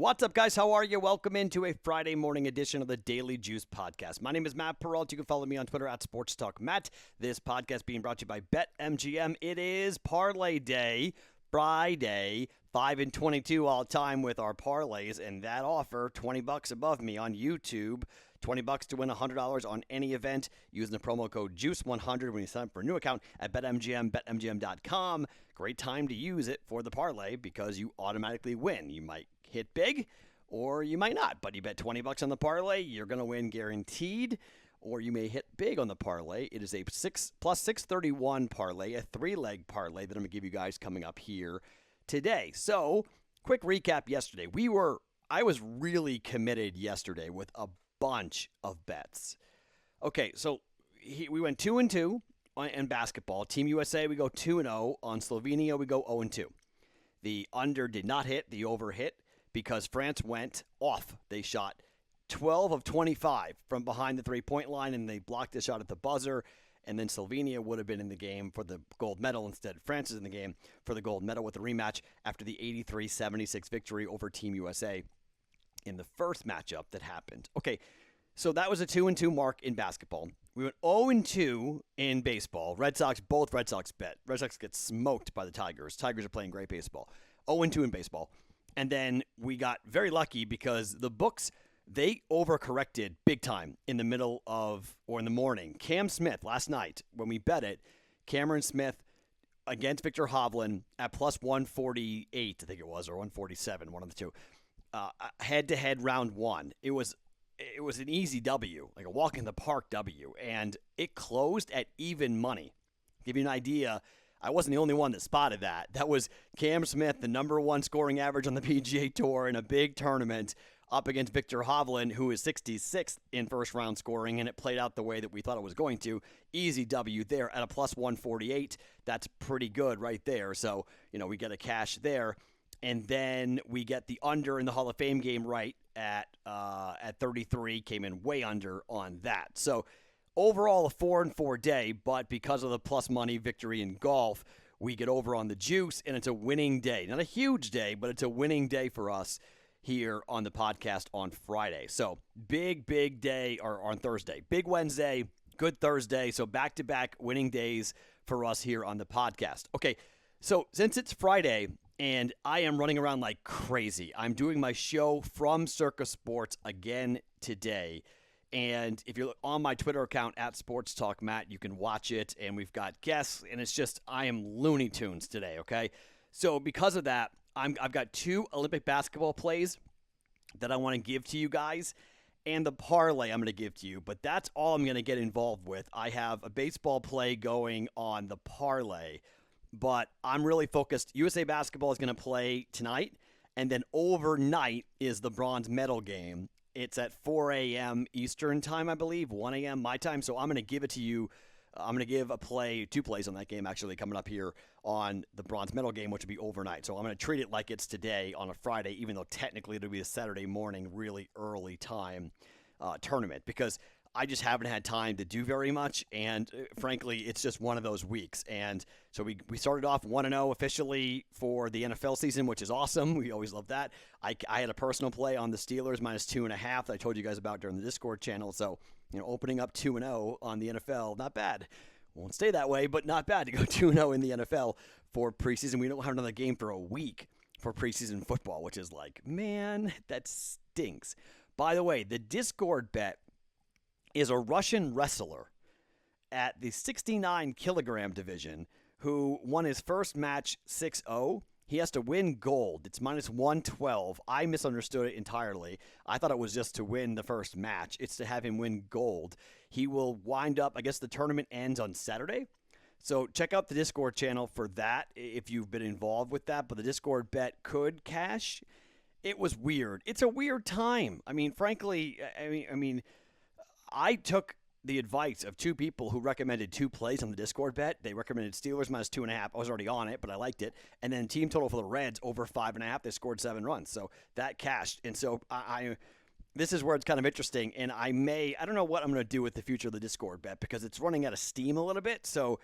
What's up, guys? How are you? Welcome into a Friday morning edition of the Daily Juice Podcast. My name is Matt Perrault. You can follow me on Twitter at Sports Talk Matt. This podcast being brought to you by BetMGM. It is Parlay Day, Friday, 5-22 all time with our parlays, and that offer, $20 above me on YouTube. $20 to win $100 on any event using the promo code JUICE100 when you sign up for a new account at BetMGM, BetMGM.com. Great time to use it for the parlay because you automatically win. You might hit big or you might not, but you bet $20 on the parlay, you're going to win guaranteed, or you may hit big on the parlay. It is a plus 631 parlay, a three-leg parlay that I'm going to give you guys coming up here today. So, quick recap yesterday. I was really committed yesterday with a bunch of bets. Okay, so we went 2-2 in basketball. Team USA, we go 2-0. On Slovenia, we go 0-2. The under did not hit. The over hit because France went off. They shot 12 of 25 from behind the three-point line, and they blocked the shot at the buzzer. And then Slovenia would have been in the game for the gold medal. Instead, France is in the game for the gold medal with the rematch after the 83-76 victory over Team USA in the first matchup that happened. Okay, so that was a 2-2 mark in basketball. We went 0-2 in baseball. Both Red Sox bet. Red Sox get smoked by the Tigers. Tigers are playing great baseball. 0-2 in baseball. And then we got very lucky because the books, they overcorrected big time in the middle of, or in the morning. Cam Smith, last night, when we bet it, Cameron Smith against Victor Hovland at plus 148, I think it was, or 147, one of the two. Head-to-head round one. It was an easy W, like a walk in the park W, and it closed at even money. To give you an idea, I wasn't the only one that spotted that. That was Cam Smith, the number one scoring average on the PGA Tour in a big tournament, up against Victor Hovland, who is 66th in first round scoring, and it played out the way that we thought it was going to. Easy W there at a plus 148. That's pretty good right there. So, we get a cash there. And then we get the under in the Hall of Fame game right at 33, came in way under on that. So overall, a 4-4 day, but because of the plus money victory in golf, we get over on the juice, and it's a winning day. Not a huge day, but it's a winning day for us here on the podcast on Friday. So big day, or on Thursday. Big Wednesday, good Thursday. So back-to-back winning days for us here on the podcast. Okay, so since it's Friday, and I am running around like crazy. I'm doing my show from Circa Sports again today. And if you're on my Twitter account at Sports Talk Matt, you can watch it. And we've got guests. And it's just, I am Looney Tunes today, okay? So because of that, I've got two Olympic basketball plays that I want to give to you guys. And the parlay I'm going to give to you. But that's all I'm going to get involved with. I have a baseball play going on the parlay. But I'm really focused. USA Basketball is going to play tonight, and then overnight is the bronze medal game. It's at 4 a.m. Eastern time, I believe, 1 a.m. my time. So I'm going to give it to you. I'm going to give two plays on that game, actually, coming up here on the bronze medal game, which will be overnight. So I'm going to treat it like it's today on a Friday, even though technically it'll be a Saturday morning, really early time tournament, because I just haven't had time to do very much, and frankly, it's just one of those weeks. And so we started off 1-0 officially for the NFL season, which is awesome. We always love that. I had a personal play on the Steelers minus 2.5 that I told you guys about during the Discord channel. So, opening up 2-0 on the NFL, not bad. Won't stay that way, but not bad to go 2-0 in the NFL for preseason. We don't have another game for a week for preseason football, which is like, man, that stinks. By the way, the Discord bet is a Russian wrestler at the 69-kilogram division who won his first match 6-0. He has to win gold. It's minus 112. I misunderstood it entirely. I thought it was just to win the first match. It's to have him win gold. He will wind up, I guess the tournament ends on Saturday. So check out the Discord channel for that if you've been involved with that. But the Discord bet could cash. It was weird. It's a weird time. I mean, frankly, I took the advice of two people who recommended two plays on the Discord bet. They recommended Steelers minus 2.5. I was already on it, but I liked it. And then team total for the Reds over 5.5. They scored 7 runs. So that cashed. And so this is where it's kind of interesting. And I don't know what I'm going to do with the future of the Discord bet because it's running out of steam a little bit. So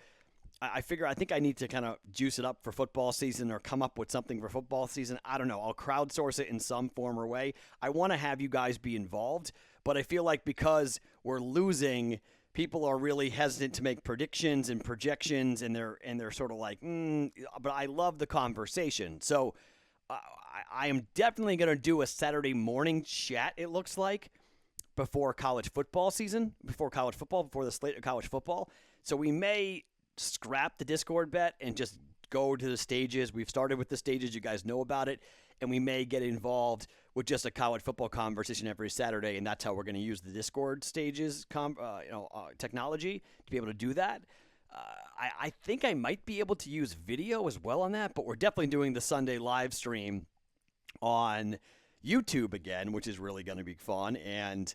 I figure I think I need to kind of juice it up for football season or come up with something for football season. I don't know. I'll crowdsource it in some form or way. I want to have you guys be involved, but I feel like because we're losing, people are really hesitant to make predictions and projections, and they're sort of like, but I love the conversation. So I am definitely going to do a Saturday morning chat, it looks like, before college football season, before the slate of college football. So we may scrap the Discord bet and just go to the stages. We've started with the stages. You guys know about it. And we may get involved with just a college football conversation every Saturday, and that's how we're going to use the Discord stages technology to be able to do that. I think I might be able to use video as well on that, but we're definitely doing the Sunday live stream on YouTube again, which is really going to be fun. And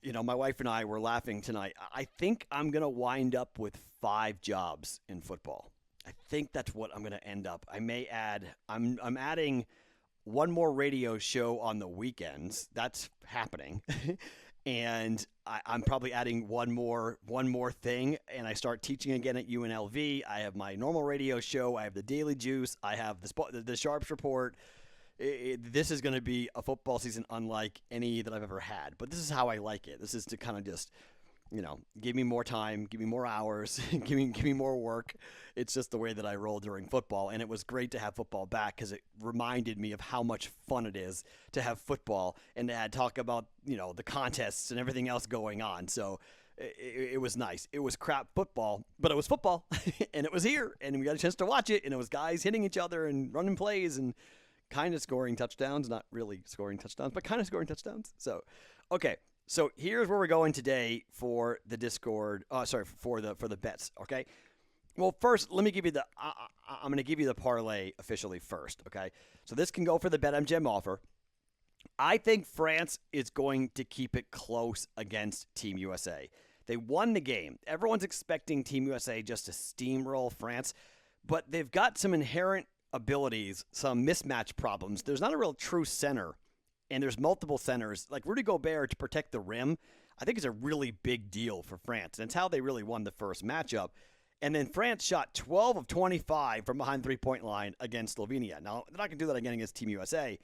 my wife and I were laughing tonight. I think I'm going to wind up with 5 jobs in football. I think that's what I'm going to end up. I may add, I'm adding one more radio show on the weekends. That's happening. And I'm probably adding one more thing, and I start teaching again at UNLV. I have my normal radio show. I have the Daily Juice. I have the Sharps Report. This is going to be a football season unlike any that I've ever had. But this is how I like it. This is to kind of just, give me more time, give me more hours, give me more work. It's just the way that I roll during football. And it was great to have football back because it reminded me of how much fun it is to have football and to talk about, the contests and everything else going on. So it was nice. It was crap football, but it was football and it was here and we got a chance to watch it. And it was guys hitting each other and running plays and kind of scoring touchdowns, not really scoring touchdowns, but kind of scoring touchdowns. So, okay. So here's where we're going today for the Discord. For the bets. Okay. Well, first, let me give you I'm going to give you the parlay officially first. Okay. So this can go for the BetMGM offer. I think France is going to keep it close against Team USA. They won the game. Everyone's expecting Team USA just to steamroll France, but they've got some inherent abilities, some mismatch problems. There's not a real true center, and there's multiple centers. Like Rudy Gobert to protect the rim, I think is a really big deal for France. And it's how they really won the first matchup. And then France shot 12 of 25 from behind the three-point line against Slovenia. Now, they're not going to do that again against Team USA,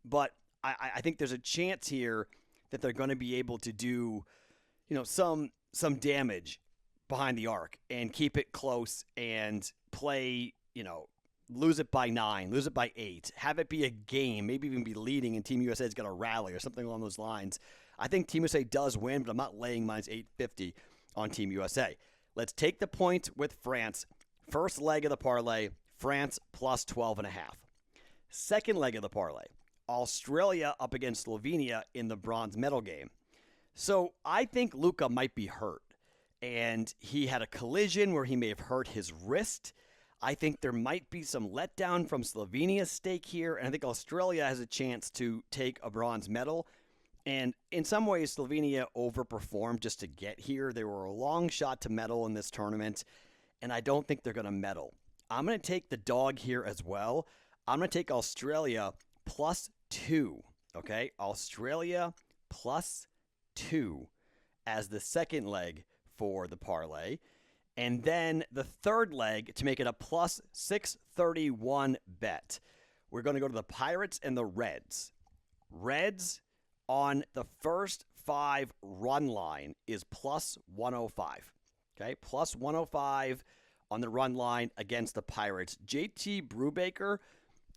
but I think there's a chance here that they're going to be able to do, some damage behind the arc and keep it close and play, lose it by 9, lose it by 8, have it be a game, maybe even be leading and Team USA is going to rally or something along those lines. I think Team USA does win, but I'm not laying minus 850 on Team USA. Let's take the point with France. First leg of the parlay, France plus 12.5. Second leg of the parlay, Australia up against Slovenia in the bronze medal game. So I think Luka might be hurt, and he had a collision where he may have hurt his wrist. I think there might be some letdown from Slovenia's stake here, and I think Australia has a chance to take a bronze medal. And in some ways, Slovenia overperformed just to get here. They were a long shot to medal in this tournament, and I don't think they're going to medal. I'm going to take the dog here as well. I'm going to take Australia plus 2, okay? Australia plus 2 as the second leg for the parlay. And then the third leg to make it a plus 631 bet. We're going to go to the Pirates and the Reds. Reds on the first 5 run line is plus 105. Okay, plus 105 on the run line against the Pirates. JT Brubaker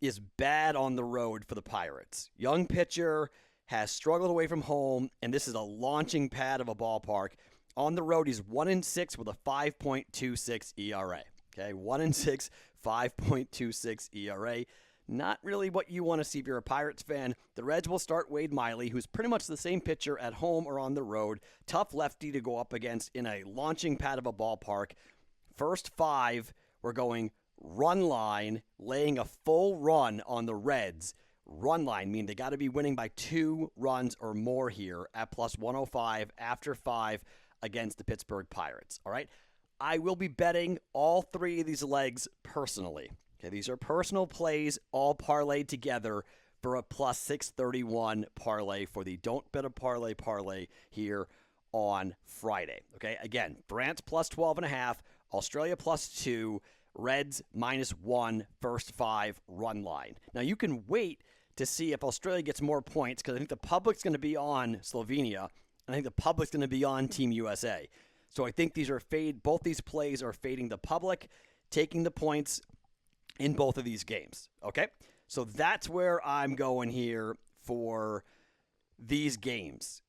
is bad on the road for the Pirates. Young pitcher, has struggled away from home, and this is a launching pad of a ballpark. On the road, he's 1-6 with a 5.26 ERA. Okay, 1-6, 5.26 ERA. Not really what you want to see if you're a Pirates fan. The Reds will start Wade Miley, who's pretty much the same pitcher at home or on the road. Tough lefty to go up against in a launching pad of a ballpark. First 5, we're going run line, laying a full run on the Reds. Run line, meaning they got to be winning by 2 runs or more here at plus 105 after 5 against the Pittsburgh Pirates. All right. I will be betting all 3 of these legs personally. Okay, these are personal plays, all parlayed together for a plus 631 parlay for the Don't Bet a parlay here on Friday. Okay, again, France plus 12.5, Australia +2, Reds -1, first 5 run line. Now, you can wait to see if Australia gets more points because I think the public's going to be on Slovenia, and I think the public's going to be on Team USA. So I think both these plays are fading the public, taking the points in both of these games. Okay? So that's where I'm going here for these games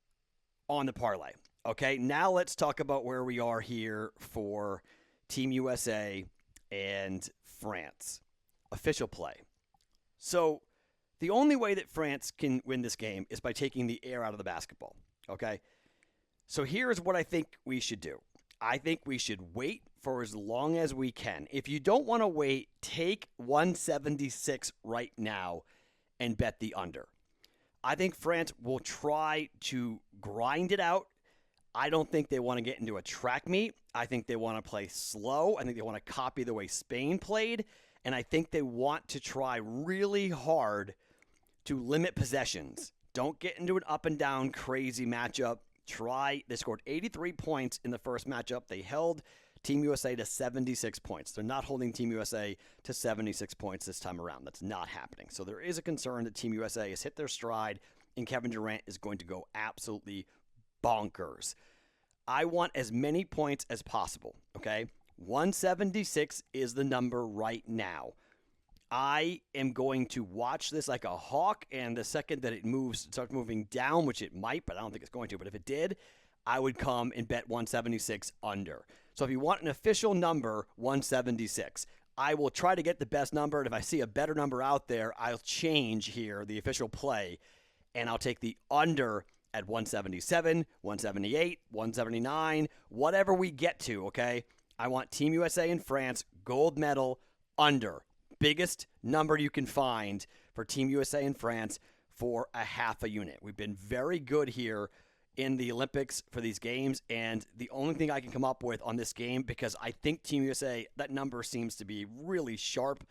on the parlay. Okay, now let's talk about where we are here for Team USA and France. Official play. So the only way that France can win this game is by taking the air out of the basketball. Okay? So here's what I think we should do. I think we should wait for as long as we can. If you don't want to wait, take 176 right now and bet the under. I think France will try to grind it out. I don't think they want to get into a track meet. I think they want to play slow. I think they want to copy the way Spain played. And I think they want to try really hard to limit possessions. Don't get into an up and down crazy matchup. They scored 83 points in the first matchup. They held Team USA to 76 points. They're not holding Team USA to 76 points this time around. That's not happening. So there is a concern that Team USA has hit their stride and Kevin Durant is going to go absolutely bonkers. I want as many points as possible, okay? 176 is the number right now. I am going to watch this like a hawk, and the second that it starts moving down, which it might, but I don't think it's going to, but if it did, I would come and bet 176 under. So if you want an official number, 176. I will try to get the best number, and if I see a better number out there, I'll change here the official play, and I'll take the under at 177, 178, 179, whatever we get to, okay? I want Team USA and France, gold medal, under. Biggest number you can find for Team USA and France for a half a unit. We've been very good here in the Olympics for these games, and the only thing I can come up with on this game, because I think Team USA, that number seems to be really sharp,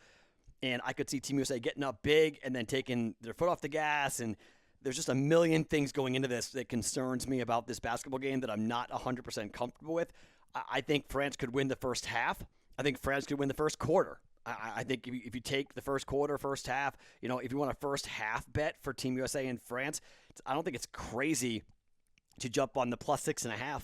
and I could see Team USA getting up big and then taking their foot off the gas, and there's just a million things going into this that concerns me about this basketball game that I'm not 100% comfortable with. I think France could win the first half. I think France could win the first quarter. I think if you take the first quarter, first half, if you want a first half bet for Team USA and France, I don't think it's crazy to jump on the +6.5.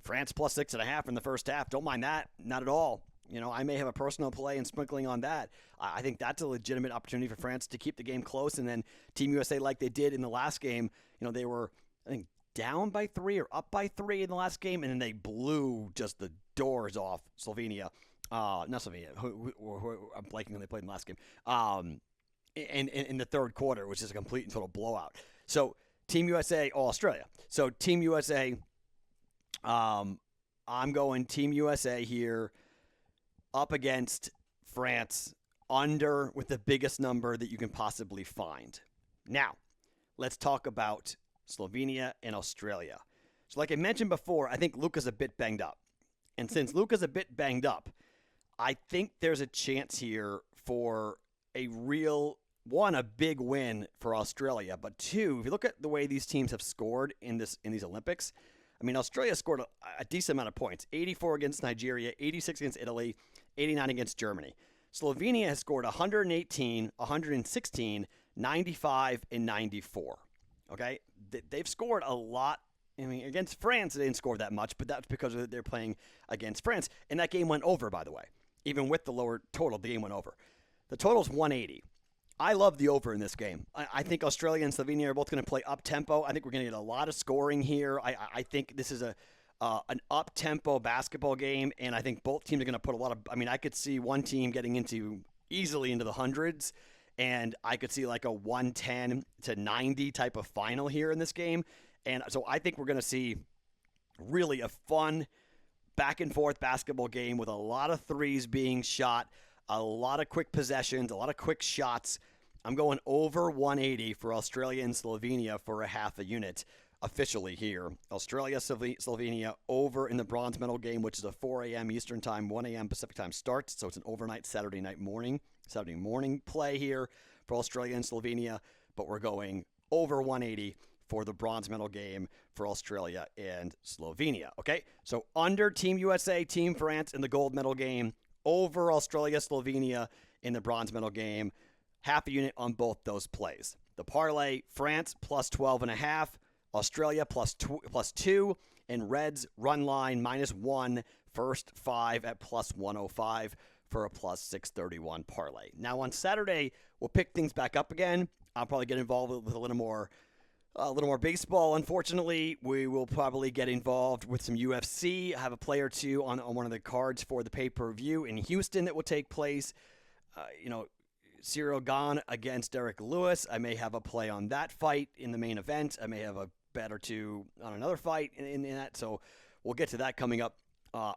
France +6.5 in the first half. Don't mind that. Not at all. I may have a personal play and sprinkling on that. I think that's a legitimate opportunity for France to keep the game close. And then Team USA, like they did in the last game, they were, I think, down by 3 or up by 3 in the last game, and then they blew just the doors off Slovenia. Not Slovenia. I'm blanking when they played in the last game. In the third quarter, which is a complete and total blowout. So Team USA, Australia. So Team USA, I'm going Team USA here up against France, under with the biggest number that you can possibly find. Now, let's talk about Slovenia and Australia. So like I mentioned before, I think Luka's a bit banged up. And since Luka's a bit banged up, I think there's a chance here for a big win for Australia. But 2, if you look at the way these teams have scored in these Olympics, I mean, Australia scored a decent amount of points. 84 against Nigeria, 86 against Italy, 89 against Germany. Slovenia has scored 118, 116, 95, and 94. Okay? They've scored a lot. I mean, against France, they didn't score that much, but that's because they're playing against France. And that game went over, by the way. Even with the lower total, the game went over. The total's 180. I love the over in this game. I think Australia and Slovenia are both going to play up-tempo. I think we're going to get a lot of scoring here. I think this is an up-tempo basketball game, and I think both teams are going to put a lot of – I mean, I could see one team getting easily into the hundreds, and I could see like a 110 to 90 type of final here in this game. And so I think we're going to see really a fun back-and-forth basketball game with a lot of threes being shot, a lot of quick possessions, a lot of quick shots. I'm going over 180 for Australia and Slovenia for a half a unit officially here. Australia, Slovenia over in the bronze medal game, which is a 4 a.m. Eastern time, 1 a.m. Pacific time start. So it's an overnight Saturday morning play here for Australia and Slovenia. But we're going over 180 for the bronze medal game for Australia and Slovenia. Okay, so under Team USA, Team France in the gold medal game, over Australia, Slovenia in the bronze medal game. Half a unit on both those plays. The parlay, France plus 12.5, Australia plus 2, and Reds run line -1, first 5 at plus 105 for a plus 631 parlay. Now on Saturday, we'll pick things back up again. I'll probably get involved with a little more baseball. Unfortunately, we will probably get involved with some UFC. I have a play or two on one of the cards for the pay-per-view in Houston that will take place. Cyril Gane against Derek Lewis. I may have a play on that fight in the main event. I may have a bet or two on another fight in that. So we'll get to that coming up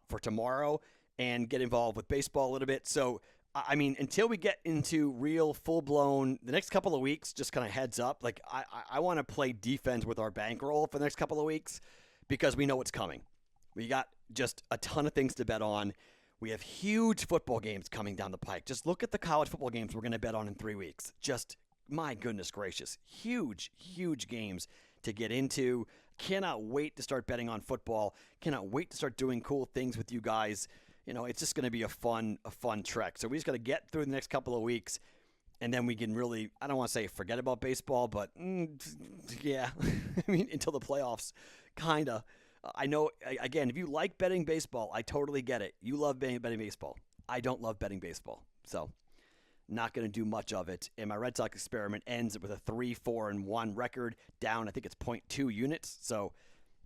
for tomorrow and get involved with baseball a little bit. So, I mean, until we get into real full-blown, the next couple of weeks, just kind of heads up, like I want to play defense with our bankroll for the next couple of weeks because we know what's coming. We got just a ton of things to bet on. We have huge football games coming down the pike. Just look at the college football games we're going to bet on in 3 weeks. Just, my goodness gracious, huge, huge games to get into. Cannot wait to start betting on football. Cannot wait to start doing cool things with you guys. It's just going to be a fun trek. So we just got to get through the next couple of weeks, and then we can really, I don't want to say forget about baseball, but yeah, I mean, until the playoffs, kind of. I know, again, if you like betting baseball, I totally get it. You love betting baseball. I don't love betting baseball. So, not going to do much of it. And my Red Sox experiment ends with a 3-4-1 record, down, I think it's 0.2 units. So,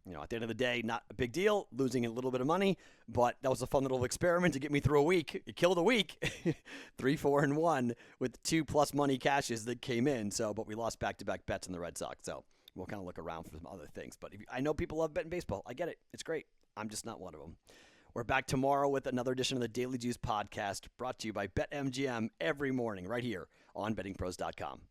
at the end of the day, not a big deal, losing a little bit of money, but that was a fun little experiment to get me through a week. It killed a week. 3-4-1 with 2+ money cashes that came in. So, but we lost back-to-back bets in the Red Sox. So, we'll kind of look around for some other things. But I know people love betting baseball. I get it. It's great. I'm just not one of them. We're back tomorrow with another edition of the Daily Juice podcast brought to you by BetMGM every morning right here on bettingpros.com.